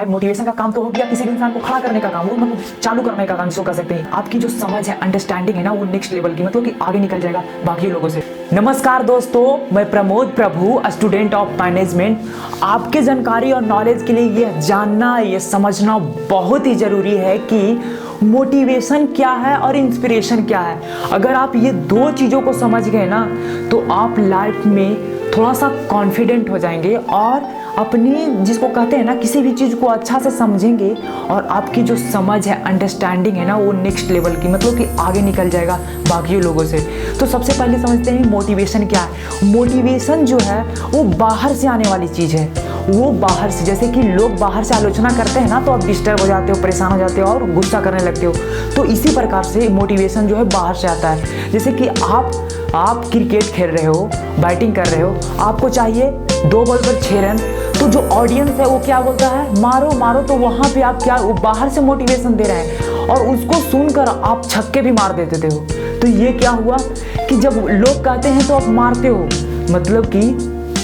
है मोटिवेशन का काम तो हो गया किसी भी इंसान को खड़ा करने का काम, वो मतलब चालू करने का काम जिसको कर सकते हैं। आपकी जो समझ है, अंडरस्टैंडिंग है ना, वो नेक्स्ट लेवल की, मतलब कि आगे निकल जाएगा बाकी लोगों से। नमस्कार दोस्तों, मैं प्रमोद प्रभु, स्टूडेंट ऑफ मैनेजमेंट। आपके जानकारी और नॉलेज के लिए ये जानना, ये समझना बहुत ही जरूरी है कि मोटिवेशन क्या है और इंस्पिरेशन क्या है। अगर आप ये दो चीज़ों को समझ गए ना, तो आप लाइफ में थोड़ा सा कॉन्फिडेंट हो जाएंगे और अपनी, जिसको कहते हैं ना, किसी भी चीज़ को अच्छा से समझेंगे और आपकी जो समझ है, अंडरस्टैंडिंग है ना, वो नेक्स्ट लेवल की, मतलब कि आगे निकल जाएगा बाकी लोगों से। तो सबसे पहले समझते हैं मोटिवेशन क्या है। मोटिवेशन जो है वो बाहर से आने वाली चीज़ है। वो बाहर से, जैसे कि लोग बाहर से आलोचना करते हैं ना, तो आप डिस्टर्ब हो जाते हो, परेशान हो जाते हो और गुस्सा करने लगते हो। तो इसी प्रकार से मोटिवेशन जो है बाहर से आता है। जैसे कि आप क्रिकेट खेल रहे हो, बैटिंग कर रहे हो, आपको चाहिए 2 बॉल पर 6 रन, तो जो ऑडियंस है वो क्या बोलता है, मारो मारो, तो वहाँ पे आप क्या, वो बाहर से मोटिवेशन दे रहे हैं और उसको सुनकर आप छक्के भी मार देते हो। तो ये क्या हुआ कि जब लोग कहते हैं तो आप मारते हो, मतलब कि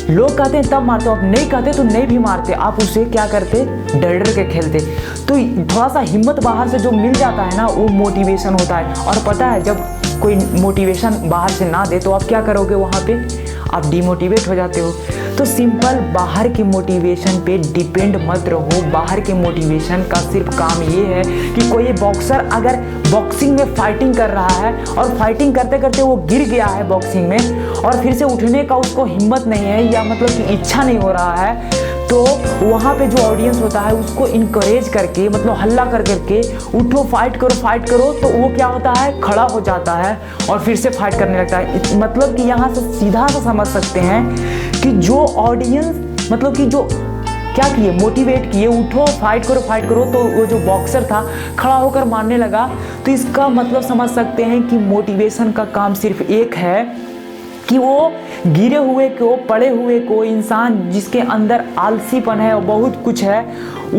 लोग कहते हैं तब मारते हो, आप नहीं कहते तो नहीं भी मारते, आप उसे क्या करते, डर डर के खेलते। तो थोड़ा सा हिम्मत बाहर से जो मिल जाता है ना, वो मोटिवेशन होता है। और पता है, जब कोई मोटिवेशन बाहर से ना दे तो आप क्या करोगे, वहाँ पे आप डिमोटिवेट हो जाते हो। तो सिंपल, बाहर के मोटिवेशन पे डिपेंड मत रहो। बाहर के मोटिवेशन का सिर्फ काम ये है कि कोई बॉक्सर अगर बॉक्सिंग में फाइटिंग कर रहा है और फाइटिंग करते करते वो गिर गया है बॉक्सिंग में और फिर से उठने का उसको हिम्मत नहीं है, या मतलब कि इच्छा नहीं हो रहा है, तो वहाँ पे जो ऑडियंस होता है उसको इनकरेज करके, मतलब हल्ला कर करके, उठो, फाइट करो, तो वो क्या होता है, खड़ा हो जाता है और फिर से फाइट करने लगता है। मतलब कि यहाँ से सीधा सा समझ सकते हैं कि जो ऑडियंस, मतलब कि जो क्या किए, मोटिवेट किए, उठो, फाइट करो, तो वो जो बॉक्सर था खड़ा होकर मारने लगा। तो इसका मतलब समझ सकते हैं कि मोटिवेशन का काम सिर्फ एक है कि वो गिरे हुए को, पड़े हुए को, इंसान जिसके अंदर आलसीपन है और बहुत कुछ है,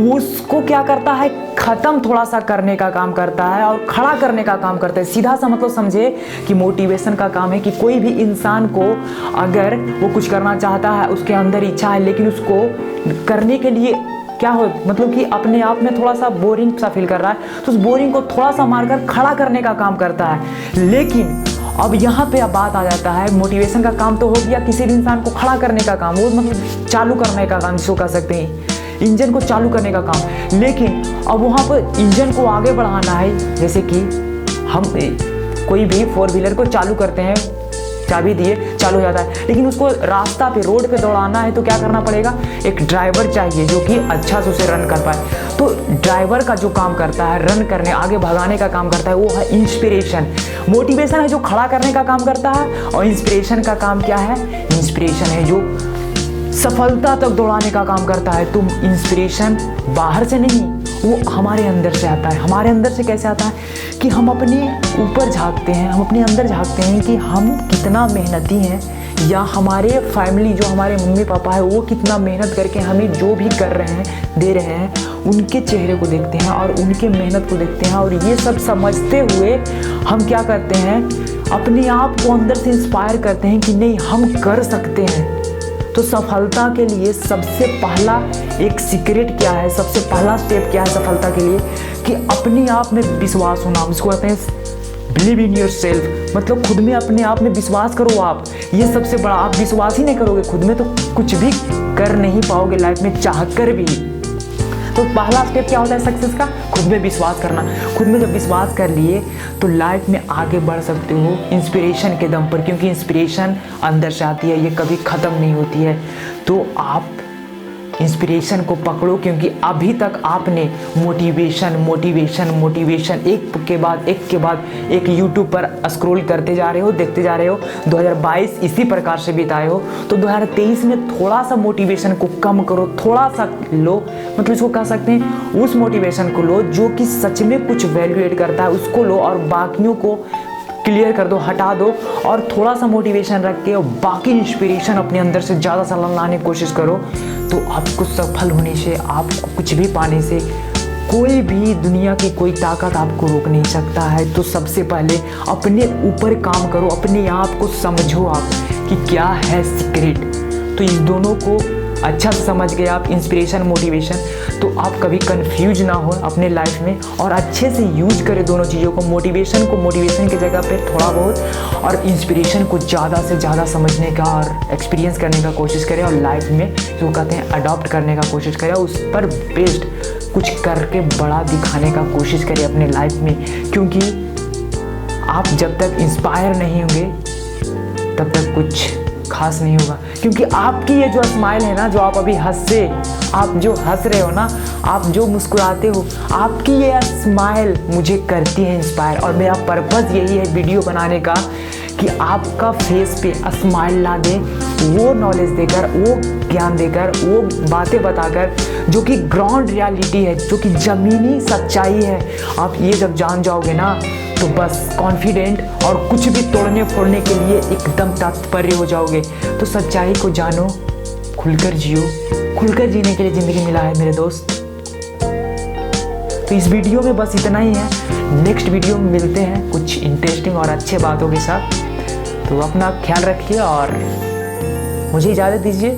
उसको क्या करता है, ख़त्म थोड़ा सा करने का काम करता है और खड़ा करने का काम करता है। सीधा सा मतलब समझे कि मोटिवेशन का काम है कि कोई भी इंसान को अगर वो कुछ करना चाहता है, उसके अंदर इच्छा है, लेकिन उसको करने के लिए क्या हो, मतलब कि अपने आप में थोड़ा सा बोरिंग सा फील कर रहा है, तो उस बोरिंग को थोड़ा सा मारकर खड़ा करने का काम करता है। लेकिन अब यहाँ पे अब बात आ जाता है, मोटिवेशन का काम तो हो गया किसी भी इंसान को खड़ा करने का काम, वो मतलब चालू करने का काम जिसको कह सकते हैं, इंजन को चालू करने का काम। लेकिन अब वहाँ पर इंजन को आगे बढ़ाना है। जैसे कि हम कोई भी 4 व्हीलर को चालू करते हैं, चाबी दिए चालू हो जाता है, लेकिन उसको रास्ता पे, रोड पे दौड़ाना है तो क्या करना पड़ेगा, एक ड्राइवर चाहिए जो कि अच्छा से उसे रन कर पाए। तो ड्राइवर का जो काम करता है, रन करने, आगे भगाने का काम करता है, वो है इंस्पिरेशन। मोटिवेशन है जो खड़ा करने का काम करता है, और इंस्पिरेशन का काम क्या है, इंस्पिरेशन है जो सफलता तक दौड़ाने का काम करता है। तो इंस्पिरेशन बाहर से नहीं, वो हमारे अंदर से आता है। हमारे अंदर से कैसे आता है कि हम अपने ऊपर झांकते हैं, हम अपने अंदर झांकते हैं कि हम कितना मेहनती हैं, या हमारे फैमिली, जो हमारे मम्मी पापा है, वो कितना मेहनत करके हमें जो भी कर रहे हैं, दे रहे हैं, उनके चेहरे को देखते हैं और उनके मेहनत को देखते हैं। और ये सब समझते हुए हम क्या करते हैं, अपने आप को अंदर से इंस्पायर करते हैं कि नहीं, हम कर सकते हैं। तो सफलता के लिए सबसे पहला एक सीक्रेट क्या है, सबसे पहला स्टेप क्या है सफलता के लिए, कि अपने आप में विश्वास होना। इसको कहते हैं बिलीव इन योर सेल्फ, मतलब खुद में, अपने आप में विश्वास करो आप। ये सबसे बड़ा, आप विश्वास ही नहीं करोगे खुद में तो कुछ भी कर नहीं पाओगे लाइफ में, चाह कर भी। तो पहला स्टेप क्या होता है सक्सेस का, खुद में विश्वास करना। खुद में जब विश्वास कर लिए तो लाइफ में आगे बढ़ सकते हो इंस्पिरेशन के दम पर, क्योंकि इंस्पिरेशन अंदर से आती है, ये कभी ख़त्म नहीं होती है। तो आप इंस्पिरेशन को पकड़ो, क्योंकि अभी तक आपने मोटिवेशन एक के बाद एक यूट्यूब पर स्क्रॉल करते जा रहे हो, देखते जा रहे हो। 2022 इसी प्रकार से बिताए हो, तो 2023 में थोड़ा सा मोटिवेशन को कम करो, थोड़ा सा लो, मतलब इसको कह सकते हैं उस मोटिवेशन को लो जो कि सच में कुछ वैल्यू ऐड करता है, उसको लो और बाकियों को क्लियर कर दो, हटा दो, और थोड़ा सा मोटिवेशन रख के और बाकी इंस्पिरेशन अपने अंदर से ज़्यादा सा लाने की कोशिश करो। तो आपको सफल होने से, आपको कुछ भी पाने से कोई भी, दुनिया की कोई ताकत आपको रोक नहीं सकता है। तो सबसे पहले अपने ऊपर काम करो, अपने आप को समझो आप कि क्या है सीक्रेट। तो इस दोनों को अच्छा से समझ गए आप, इंस्पिरेशन, मोटिवेशन, तो आप कभी कंफ्यूज ना हो अपने लाइफ में और अच्छे से यूज करें दोनों चीज़ों को। मोटिवेशन की जगह पे थोड़ा बहुत और इंस्पिरेशन को ज़्यादा से ज़्यादा समझने का और एक्सपीरियंस करने का कोशिश करें और लाइफ में जो कहते हैं अडॉप्ट करने का कोशिश करें, उस पर बेस्ड कुछ करके बड़ा दिखाने का कोशिश करें अपने लाइफ में। क्योंकि आप जब तक इंस्पायर नहीं होंगे तब तक कुछ खास नहीं होगा। क्योंकि आपकी ये जो स्माइल है ना, जो आप अभी आप जो हंस रहे हो ना, आप जो मुस्कुराते हो, आपकी ये स्माइल मुझे करती है इंस्पायर। और मेरा पर्पज़ यही है वीडियो बनाने का कि आपका फेस पे स्माइल ला दे, वो नॉलेज देकर, वो ज्ञान देकर, वो बातें बताकर जो कि ग्राउंड रियलिटी है, जो कि ज़मीनी सच्चाई है। आप ये जब जान जाओगे ना तो बस कॉन्फिडेंट और कुछ भी तोड़ने फोड़ने के लिए एकदम तत्पर हो जाओगे। तो सच्चाई को जानो, खुलकर जियो। खुलकर जीने के लिए ज़िंदगी मिला है मेरे दोस्त। तो इस वीडियो में बस इतना ही है। नेक्स्ट वीडियो में मिलते हैं कुछ इंटरेस्टिंग और अच्छे बातों के साथ। तो अपना ख्याल रखिए और मुझे इजाज़त दीजिए।